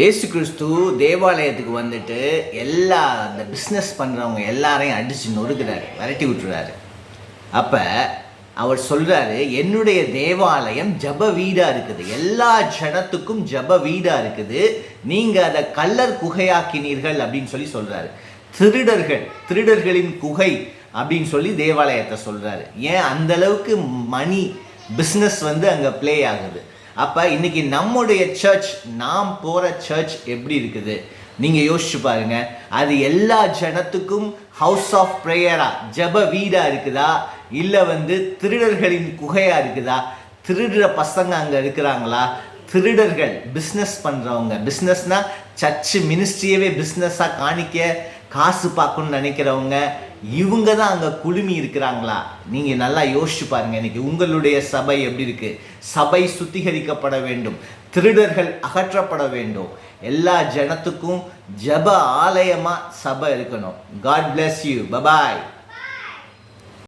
ஏசு கிறிஸ்து தேவாலயத்துக்கு வந்துட்டு எல்லா அந்த பிஸ்னஸ் பண்ணுறவங்க எல்லாரையும் அடித்து நொறுக்கிறாரு, விரட்டி விட்டுறாரு. அப்போ அவர் சொல்கிறாரு, என்னுடைய தேவாலயம் ஜப வீடாக இருக்குது, எல்லா ஜனத்துக்கும் ஜப வீடாக இருக்குது, நீங்கள் அதை கள்ளர் குகையாக்கினீர்கள் அப்படின்னு சொல்கிறாரு. திருடர்களின் குகை அப்படின்னு சொல்லி தேவாலயத்தை சொல்கிறாரு. ஏன் அந்த அளவுக்கு மணி பிஸ்னஸ் அங்கே ப்ளே ஆகுது. அப்போ இன்றைக்கி நம்முடைய சர்ச், நாம் போகிற சர்ச் எப்படி இருக்குது நீங்கள் யோசிச்சு பாருங்க. அது எல்லா ஜனத்துக்கும் ஹவுஸ் ஆஃப் ப்ரேயரா, ஜப வீடாக இருக்குதா, இல்லை திருடர்களின் குகையாக இருக்குதா? திருடுற பசங்க அங்கே இருக்கிறாங்களா? திருடர்கள், பிஸ்னஸ் பண்ணுறவங்க, பிஸ்னஸ்னால் சர்ச்சு மினிஸ்ட்ரியவே பிஸ்னஸாக காணிக்க காசு பார்க்கணும்னு நினைக்கிறவங்க, இவங்க தான் அங்கே குழுமி இருக்கிறாங்களா? நீங்கள் நல்லா யோசிச்சு பாருங்கள். இன்றைக்கி உங்களுடைய சபை எப்படி இருக்குது? சபை சுத்திகரிக்கப்பட வேண்டும், திருடர்கள் அகற்றப்பட வேண்டும், எல்லா ஜனத்துக்கும் ஜப ஆலயமாக சபை இருக்கணும். God bless you. Bye bye.